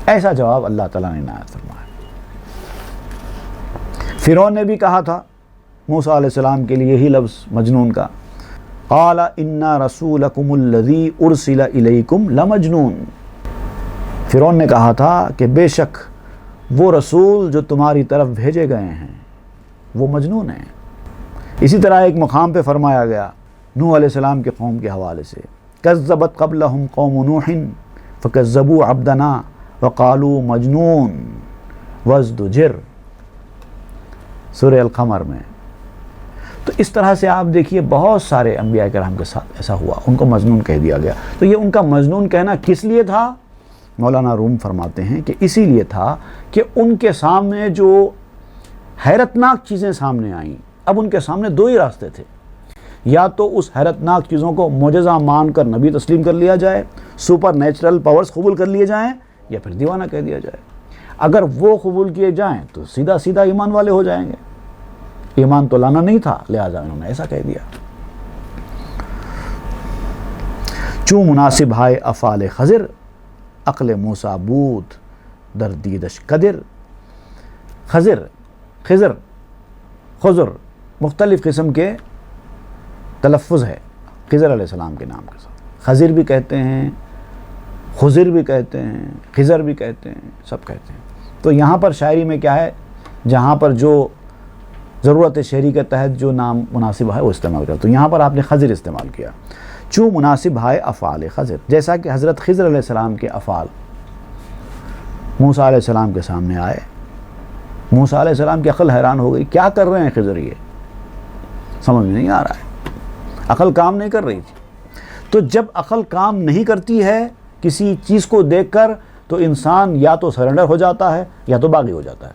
ایسا جواب اللہ تعالیٰ نے عنایت فرمایا۔ فرعون نے بھی کہا تھا موسیٰ علیہ السلام کے لیے یہی لفظ مجنون کا، قال ان رسولکم الذی ارسل الیکم لمجنون، فرعون نے کہا تھا کہ بے شک وہ رسول جو تمہاری طرف بھیجے گئے ہیں وہ مجنون ہیں۔ اسی طرح ایک مقام پہ فرمایا گیا نوح علیہ السلام کے قوم کے حوالے سے، کذبت قبلہم قوم نوح فکذبوا عبدنا وقالوا مجنون وازدجر، سورہ القمر میں۔ تو اس طرح سے آپ دیکھیے بہت سارے انبیاء کرام کے ساتھ ایسا ہوا، ان کو مجنون کہہ دیا گیا۔ تو یہ ان کا مجنون کہنا کس لیے تھا؟ مولانا روم فرماتے ہیں کہ اسی لیے تھا کہ ان کے سامنے جو حیرتناک چیزیں سامنے آئیں، اب ان کے سامنے دو ہی راستے تھے، یا تو اس حیرتناک چیزوں کو معجزہ مان کر نبی تسلیم کر لیا جائے، سپر نیچرل پاورز قبول کر لیے جائیں، یا پھر دیوانہ کہہ دیا جائے۔ اگر وہ قبول کیے جائیں تو سیدھا سیدھا ایمان والے ہو جائیں گے، ایمان تو لانا نہیں تھا، لہٰذا انہوں نے ایسا کہہ دیا۔ چوں مناسب ہائے افعال خضر، عقل موسیٰ بود در دیدش قدر۔ خضر، خضر مختلف قسم کے تلفظ ہے خضر علیہ السلام کے نام کے ساتھ، خضر بھی کہتے ہیں، خضر بھی کہتے ہیں، خضر بھی کہتے ہیں، سب کہتے ہیں۔ تو یہاں پر شاعری میں کیا ہے، جہاں پر جو ضرورت شعری کے تحت جو نام مناسب ہے وہ استعمال کرتا، تو یہاں پر آپ نے خضر استعمال کیا۔ چوں مناسب ہے افعال خضر، جیسا کہ حضرت خضر علیہ السلام کے افعال موسیٰ علیہ السلام کے سامنے آئے، موسیٰ علیہ السلام کی عقل حیران ہو گئی، کیا کر رہے ہیں خضر، یہ سمجھ میں نہیں آ رہا ہے، عقل کام نہیں کر رہی تھی۔ تو جب عقل کام نہیں کرتی ہے کسی چیز کو دیکھ کر تو انسان یا تو سرنڈر ہو جاتا ہے یا تو باغی ہو جاتا ہے،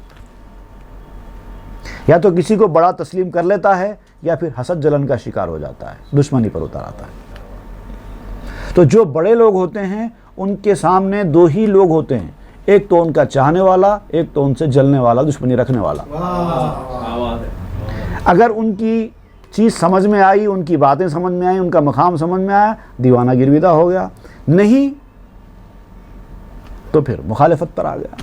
یا تو کسی کو بڑا تسلیم کر لیتا ہے یا پھر حسد جلن کا شکار ہو جاتا ہے، دشمنی پر اتر آتا ہے۔ تو جو بڑے لوگ ہوتے ہیں ان کے سامنے دو ہی لوگ ہوتے ہیں، ایک تو ان کا چاہنے والا، ایک تو ان سے جلنے والا، دشمنی رکھنے والا۔ اگر ان کی چیز سمجھ میں آئی، ان کی باتیں سمجھ میں آئی، ان کا مقام سمجھ میں آیا، دیوانہ گرویدہ ہو گیا، نہیں تو پھر مخالفت پر آ گیا۔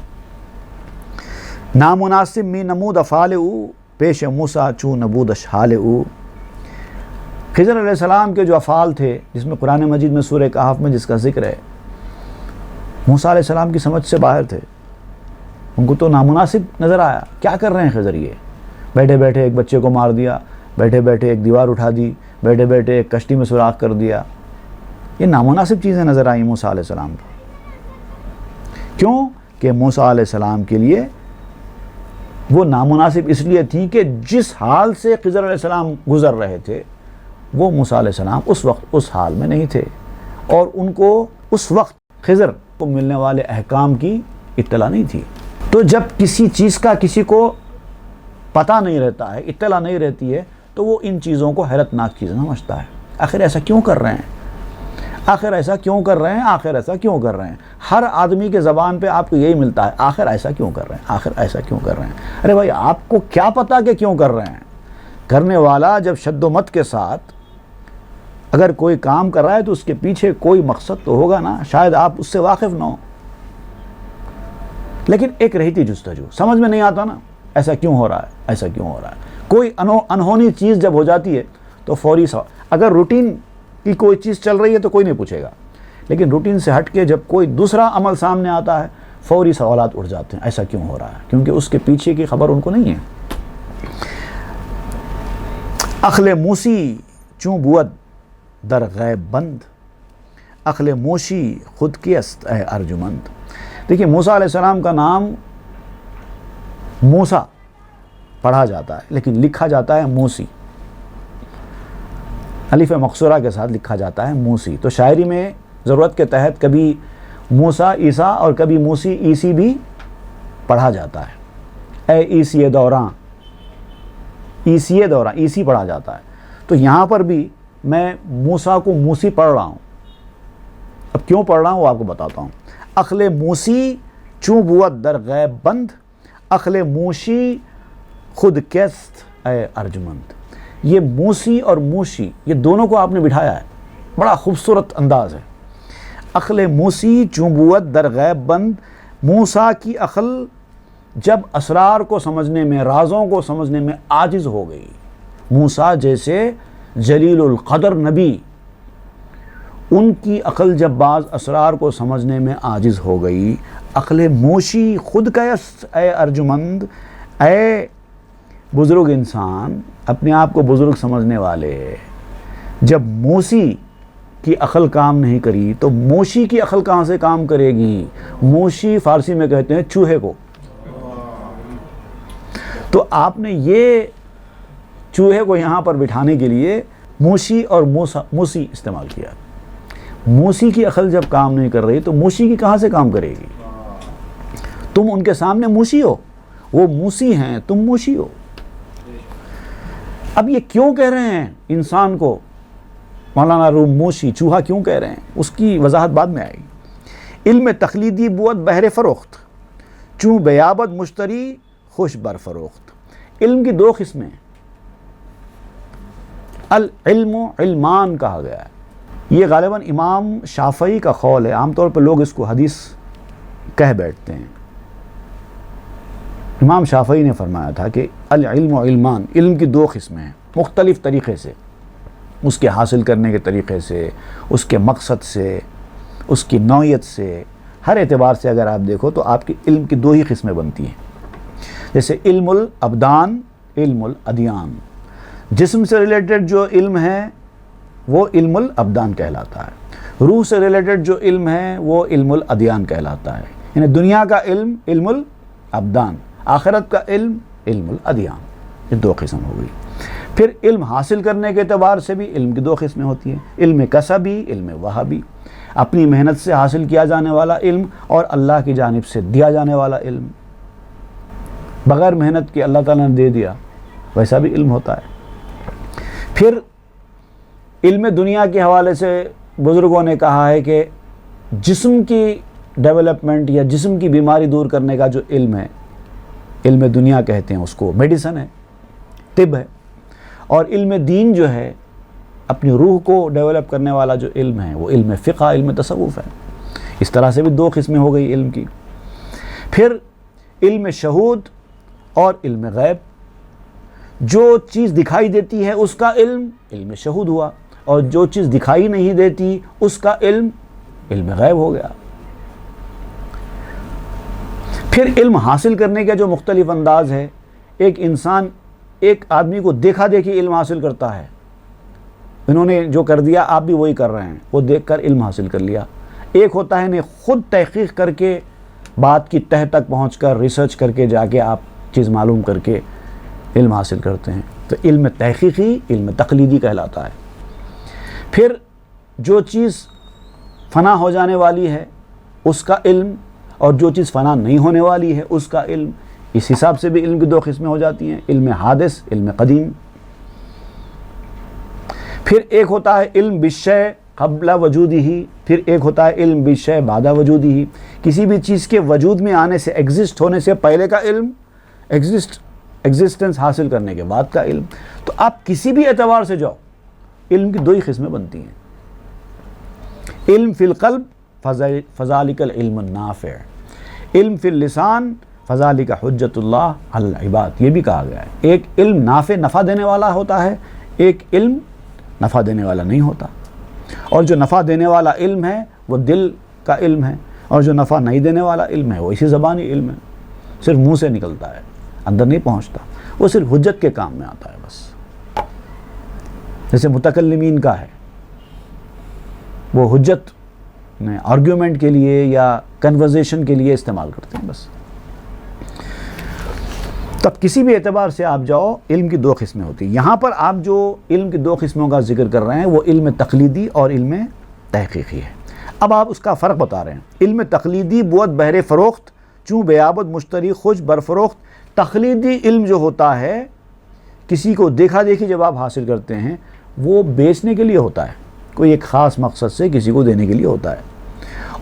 نامناسب می نمود افعال او، پیش موسیٰ چوں نبودش حال او۔ خضر علیہ السلام کے جو افعال تھے، جس میں قرآن مجید میں سورہ کہف میں جس کا ذکر ہے، موسیٰ علیہ السلام کی سمجھ سے باہر تھے، ان کو تو نامناسب نظر آیا۔ کیا کر رہے ہیں خضر، یہ بیٹھے بیٹھے ایک بچے کو مار دیا، بیٹھے بیٹھے ایک دیوار اٹھا دی، بیٹھے بیٹھے ایک کشتی میں سوراخ کر دیا، یہ نامناسب چیزیں نظر آئیں موسیٰ علیہ السلام کو۔ کیوں کہ موسیٰ علیہ السلام کے لیے وہ نامناسب اس لیے تھی کہ جس حال سے خضر علیہ السلام گزر رہے تھے وہ موسیٰ علیہ السلام اس وقت اس حال میں نہیں تھے، اور ان کو اس وقت خضر کو ملنے والے احکام کی اطلاع نہیں تھی۔ تو جب کسی چیز کا کسی کو پتہ نہیں رہتا ہے، اطلاع نہیں رہتی ہے، تو وہ ان چیزوں کو حیرت ناک چیزیں سمجھتا ہے۔ آخر ایسا کیوں کر رہے ہیں، آخر ایسا کیوں کر رہے ہیں، آخر ایسا کیوں کر رہے ہیں۔ ہر آدمی کے زبان پہ آپ کو یہی ملتا ہے، آخر ایسا کیوں کر رہے ہیں، آخر ایسا کیوں کر رہے ہیں۔ ارے بھائی آپ کو کیا پتا کہ کیوں کر رہے ہیں؟ کرنے والا جب شد و مت کے ساتھ اگر کوئی کام کر رہا ہے تو اس کے پیچھے کوئی مقصد تو ہوگا نا، شاید آپ اس سے واقف نہ ہو، لیکن ایک رہتی جستجو، سمجھ میں نہیں آتا نا ایسا کیوں ہو رہا ہے، ایسا کیوں ہو رہا ہے۔ کوئی انہونی چیز جب ہو جاتی ہے تو فوری اگر روٹین کی کوئی چیز چل رہی ہے تو کوئی نہیں پوچھے گا، لیکن روٹین سے ہٹ کے جب کوئی دوسرا عمل سامنے آتا ہے فوری سوالات اٹھ جاتے ہیں، ایسا کیوں ہو رہا ہے، کیونکہ اس کے پیچھے کی خبر ان کو نہیں ہے۔ عقل موسی چوں بود در غیب بند، عقل موشی خود کی است اے ارجمند۔ دیکھیے موسیٰ علیہ السلام کا نام موسیٰ پڑھا جاتا ہے لیکن لکھا جاتا ہے موسی، الف مقصورہ کے ساتھ لکھا جاتا ہے موسی۔ تو شاعری میں ضرورت کے تحت کبھی موسیٰ عیسیٰ اور کبھی موسی عیسی بھی پڑھا جاتا ہے، اے عیسی دوراں، عیسی دوراں، عیسی پڑھا جاتا ہے۔ تو یہاں پر بھی میں موسیٰ کو موسی پڑھ رہا ہوں، اب کیوں پڑھ رہا ہوں وہ آپ کو بتاتا ہوں۔ عقل موسی چوں بود در غیب بند، عقل موشی خود کیست اے ارجمند۔ یہ موسی اور موشی یہ دونوں کو آپ نے بٹھایا ہے، بڑا خوبصورت انداز ہے۔ عقل موسی چوں بود در غیب بند، موسیٰ کی عقل جب اسرار کو سمجھنے میں، رازوں کو سمجھنے میں عاجز ہو گئی، موسیٰ جیسے جلیل القدر نبی، ان کی عقل جب بعض اسرار کو سمجھنے میں عاجز ہو گئی، عقل موشی خود کیس اے ارجمند، اے بزرگ انسان، اپنے آپ کو بزرگ سمجھنے والے، جب موسی کی عقل کام نہیں کری تو موشی کی عقل کہاں سے کام کرے گی؟ موشی فارسی میں کہتے ہیں چوہے کو۔ تو آپ نے یہ چوہے کو یہاں پر بٹھانے کے لیے موشی اور موسی استعمال کیا۔ موسی کی عقل جب کام نہیں کر رہی تو موشی کی کہاں سے کام کرے گی؟ تم ان کے سامنے موشی ہو، وہ موسی ہیں، تم موشی ہو۔ اب یہ کیوں کہہ رہے ہیں انسان کو مولانا روم موشی، چوہا کیوں کہہ رہے ہیں؟ اس کی وضاحت بعد میں آئے گی۔ علم تقلیدی بود بہر فروخت، چوں بیابد مشتری خوش بر فروخت۔ علم کی دو قسمیں، العلم و علمان کہا گیا ہے۔ یہ غالباً امام شافعی کا قول ہے، عام طور پر لوگ اس کو حدیث کہہ بیٹھتے ہیں۔ امام شافعی نے فرمایا تھا کہ العلم و علمان، علم کی دو قسمیں ہیں، مختلف طریقے سے، اس کے حاصل کرنے کے طریقے سے، اس کے مقصد سے، اس کی نوعیت سے، ہر اعتبار سے اگر آپ دیکھو تو آپ کی علم کی دو ہی قسمیں بنتی ہیں۔ جیسے علم الابدان، علم الادیان، جسم سے ریلیٹڈ جو علم ہے وہ علم الابدان کہلاتا ہے، روح سے ریلیٹڈ جو علم ہے وہ علم الادیان کہلاتا ہے۔ یعنی دنیا کا علم علم الابدان، آخرت کا علم علم الادیان، یہ دو قسم ہو گئی۔ پھر علم حاصل کرنے کے اعتبار سے بھی علم کی دو قسمیں ہوتی ہیں، علم کسبی، علم وہابی، اپنی محنت سے حاصل کیا جانے والا علم اور اللہ کی جانب سے دیا جانے والا علم، بغیر محنت کے اللہ تعالیٰ نے دے دیا، ویسا بھی علم ہوتا ہے۔ پھر علم دنیا کے حوالے سے بزرگوں نے کہا ہے کہ جسم کی ڈیولپمنٹ یا جسم کی بیماری دور کرنے کا جو علم ہے، علم دنیا کہتے ہیں اس کو، میڈیسن ہے، طب ہے۔ اور علم دین جو ہے، اپنی روح کو ڈیولپ کرنے والا جو علم ہے وہ علم فقہ، علم تصوف ہے۔ اس طرح سے بھی دو قسمیں ہو گئی علم کی۔ پھر علم شہود اور علم غیب، جو چیز دکھائی دیتی ہے اس کا علم علم شہود ہوا، اور جو چیز دکھائی نہیں دیتی اس کا علم علم غیب ہو گیا۔ پھر علم حاصل کرنے کا جو مختلف انداز ہے، ایک انسان ایک آدمی کو دیکھا دیکھی علم حاصل کرتا ہے، انہوں نے جو کر دیا آپ بھی وہی کر رہے ہیں، وہ دیکھ کر علم حاصل کر لیا۔ ایک ہوتا ہے نے خود تحقیق کر کے بات کی تہ تک پہنچ کر ریسرچ کر کے جا کے آپ چیز معلوم کر کے علم حاصل کرتے ہیں، تو علم تحقیقی، علم تقلیدی کہلاتا ہے۔ پھر جو چیز فنا ہو جانے والی ہے اس کا علم، اور جو چیز فنا نہیں ہونے والی ہے اس کا علم، اس حساب سے بھی علم کی دو قسمیں ہو جاتی ہیں، علم حادث، علم قدیم۔ پھر ایک ہوتا ہے علم بالشیء قبل وجودہ، پھر ایک ہوتا ہے علم بالشیء بعد وجودہ، کسی بھی چیز کے وجود میں آنے سے، ایگزسٹ ہونے سے پہلے کا علم، ایگزسٹنس حاصل کرنے کے بعد کا علم۔ تو آپ کسی بھی اعتبار سے جاؤ، علم کی دو ہی قسمیں بنتی ہیں، علم فی القلب فذالک العلم النافع، علم فی اللسان فذالک حجت اللہ علی العباد۔ یہ بھی کہا گیا ہے، ایک علم نفع دینے والا ہوتا ہے، ایک علم نفع دینے والا نہیں ہوتا۔ اور جو نفع دینے والا علم ہے وہ دل کا علم ہے، اور جو نفع نہیں دینے والا علم ہے وہ اسی زبانی علم ہے، صرف منہ سے نکلتا ہے، اندر نہیں پہنچتا، وہ صرف حجت کے کام میں آتا ہے بس۔ جیسے متکلمین کا ہے، وہ حجت میں آرگیومنٹ کے لیے یا کنورزیشن کے لیے استعمال کرتے ہیں بس۔ تب کسی بھی اعتبار سے آپ جاؤ، علم کی دو قسمیں ہوتی ہیں۔ یہاں پر آپ جو علم کی دو قسموں کا ذکر کر رہے ہیں وہ علم تقلیدی اور علم تحقیقی ہے۔ اب آپ اس کا فرق بتا رہے ہیں۔ علم تقلیدی بود بہر فروخت، چوں بیابد مشتری خوش بر فروخت۔ تقلیدی علم جو ہوتا ہے، کسی کو دیکھا دیکھی جب آپ حاصل کرتے ہیں، وہ بیچنے کے لیے ہوتا ہے، کوئی ایک خاص مقصد سے کسی کو دینے کے لیے ہوتا ہے،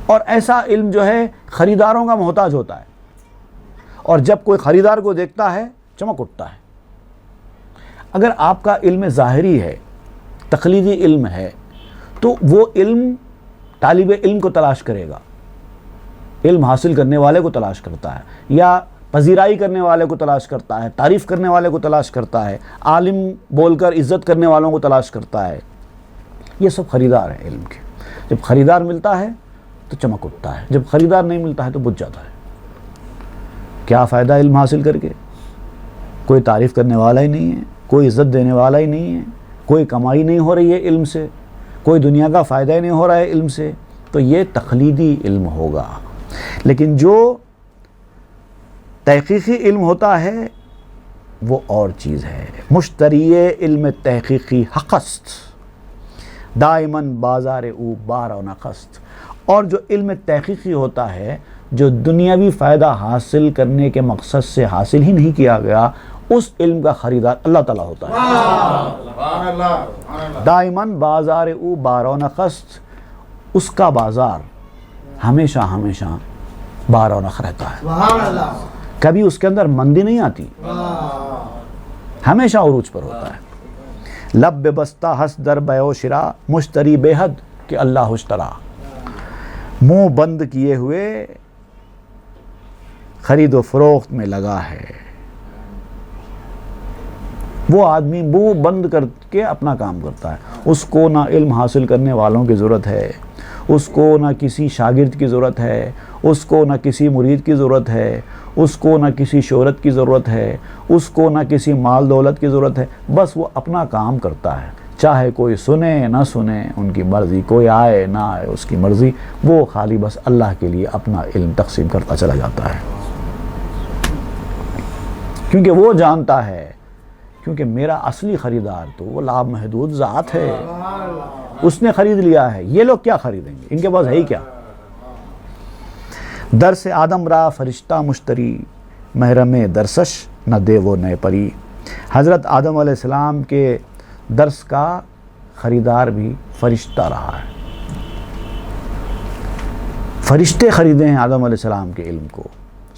اور ایسا علم جو ہے خریداروں کا محتاج ہوتا ہے، اور جب کوئی خریدار کو دیکھتا ہے چمک اٹھتا ہے۔ اگر آپ کا علم ظاہری ہے، تقلیدی علم ہے، تو وہ علم طالب علم کو تلاش کرے گا، علم حاصل کرنے والے کو تلاش کرتا ہے، یا پذیرائی کرنے والے کو تلاش کرتا ہے، تعریف کرنے والے کو تلاش کرتا ہے، عالم بول کر عزت کرنے والوں کو تلاش کرتا ہے. یہ سب خریدار ہیں علم کے. جب خریدار ملتا ہے تو چمک اٹھتا ہے، جب خریدار نہیں ملتا ہے تو بجھ جاتا ہے. کیا فائدہ علم حاصل کر کے؟ کوئی تعریف کرنے والا ہی نہیں ہے، کوئی عزت دینے والا ہی نہیں ہے، کوئی کمائی نہیں ہو رہی ہے علم سے، کوئی دنیا کا فائدہ ہی نہیں ہو رہا ہے علم سے، تو یہ تقلیدی علم ہوگا. لیکن جو تحقیقی علم ہوتا ہے وہ اور چیز ہے. مشتری علم تحقیقی حقست دائماً بازار او بارہ نخست. اور جو علم تحقیقی ہوتا ہے، جو دنیاوی فائدہ حاصل کرنے کے مقصد سے حاصل ہی نہیں کیا گیا، اس علم کا خریدار اللہ تعالیٰ ہوتا ہے. دائماً بازار او بارہ نخست. اس کا بازار ہمیشہ ہمیشہ بارہ نخ رہتا ہے. کبھی اس کے اندر مندی نہیں آتی، ہمیشہ عروج پر ہوتا ہے. لب بستہ ہس در بیع و شرا مشتری بے حد کہ اللہ اشترا. منہ بند کیے ہوئے خرید و فروخت میں لگا ہے. وہ آدمی منہ بند کر کے اپنا کام کرتا ہے. اس کو نہ علم حاصل کرنے والوں کی ضرورت ہے، اس کو نہ کسی شاگرد کی ضرورت ہے، اس کو نہ کسی مرید کی ضرورت ہے، اس کو نہ کسی شہرت کی ضرورت ہے، اس کو نہ کسی مال دولت کی ضرورت ہے. بس وہ اپنا کام کرتا ہے، چاہے کوئی سنے نہ سنے ان کی مرضی، کوئی آئے نہ آئے اس کی مرضی. وہ خالی بس اللہ کے لیے اپنا علم تقسیم کرتا چلا جاتا ہے. کیونکہ وہ جانتا ہے، کیونکہ میرا اصلی خریدار تو وہ لامحدود ذات ہے، اس نے خرید لیا ہے. یہ لوگ کیا خریدیں گے؟ ان کے پاس ہے ہی کیا؟ درس آدم را فرشتہ مشتری محرم درسش نہ دے وہ نئے پری. حضرت آدم علیہ السلام کے درس کا خریدار بھی فرشتہ رہا ہے. فرشتے خریدے ہیں آدم علیہ السلام کے علم کو.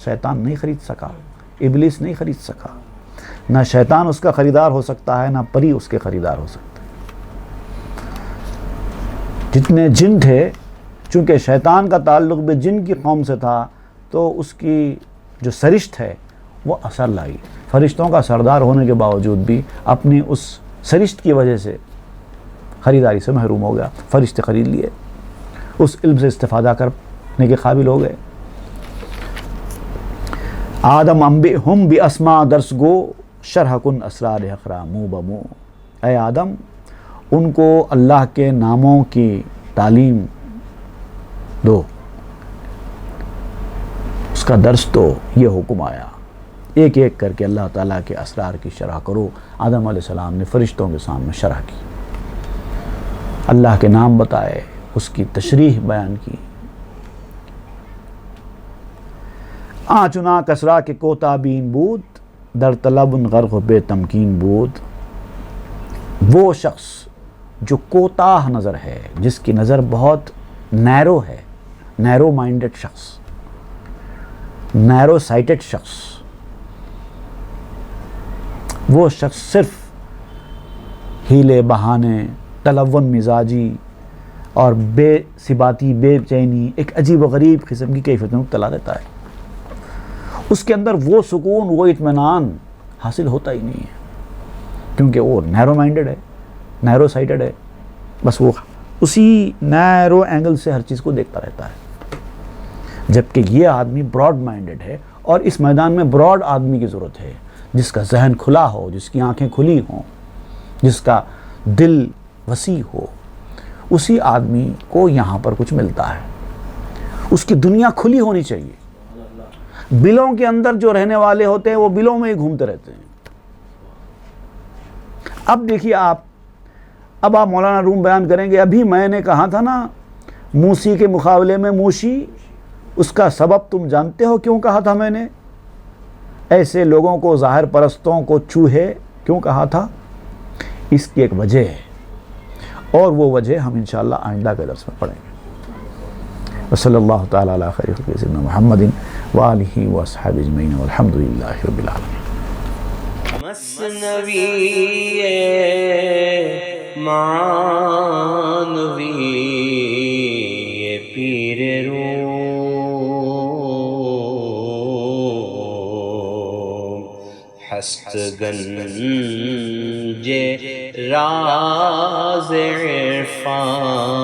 شیطان نہیں خرید سکا، ابلیس نہیں خرید سکا. نہ شیطان اس کا خریدار ہو سکتا ہے، نہ پری اس کے خریدار ہو سکتے. جتنے جن تھے، چونکہ شیطان کا تعلق بھی جن کی قوم سے تھا، تو اس کی جو سرشت ہے وہ اثر لائی. فرشتوں کا سردار ہونے کے باوجود بھی اپنی اس سرشت کی وجہ سے خریداری سے محروم ہو گیا. فرشتے خرید لیے، اس علم سے استفادہ کرنے کے قابل ہو گئے. آدم انبئہم باسماء درس گو شرح کن اسرار اقرا منہ بمو. اے آدم، ان کو اللہ کے ناموں کی تعلیم دو، اس کا درس دو. یہ حکم آیا، ایک ایک کر کے اللہ تعالیٰ کے اسرار کی شرح کرو. آدم علیہ السلام نے فرشتوں کے سامنے شرح کی، اللہ کے نام بتائے، اس کی تشریح بیان کی. آچنا کسرا کے کوتا بین بود در طلب غرق بے تمکین بود. وہ شخص جو کوتاہ نظر ہے، جس کی نظر بہت نیرو ہے، نیرو مائنڈڈ شخص، نیرو سائٹڈ شخص، وہ شخص صرف ہیلے بہانے، تلون مزاجی اور بے ثباتی، بے چینی، ایک عجیب و غریب قسم کی کیفیت میں مبتلا رہتا ہے. اس کے اندر وہ سکون، وہ اطمینان حاصل ہوتا ہی نہیں ہے، کیونکہ وہ نیرو مائنڈڈ ہے، نیرو سائٹڈ ہے. بس وہ اسی نیرو اینگل سے ہر چیز کو دیکھتا رہتا ہے. جبکہ یہ آدمی براڈ مائنڈڈ ہے، اور اس میدان میں براڈ آدمی کی ضرورت ہے، جس کا ذہن کھلا ہو، جس کی آنکھیں کھلی ہوں، جس کا دل وسیع ہو. اسی آدمی کو یہاں پر کچھ ملتا ہے. اس کی دنیا کھلی ہونی چاہیے. بلوں کے اندر جو رہنے والے ہوتے ہیں وہ بلوں میں ہی گھومتے رہتے ہیں. اب دیکھیے اب آپ مولانا روم بیان کریں گے. ابھی میں نے کہا تھا نا، موسی کے مقابلے میں موشی، اس کا سبب تم جانتے ہو کیوں کہا تھا میں نے؟ ایسے لوگوں کو، ظاہر پرستوں کو چوہے کیوں کہا تھا؟ اس کی ایک وجہ ہے، اور وہ وجہ ہم انشاءاللہ آئندہ کے درس میں پڑھیں گے. وصلی اللہ تعالیٰ علی خیر خلق سیدنا محمد وآلہ واصحابہ اجمعین والحمد للہ رب العالمین. مثنوی معنوی پیر رو ہست گنج راز عرفان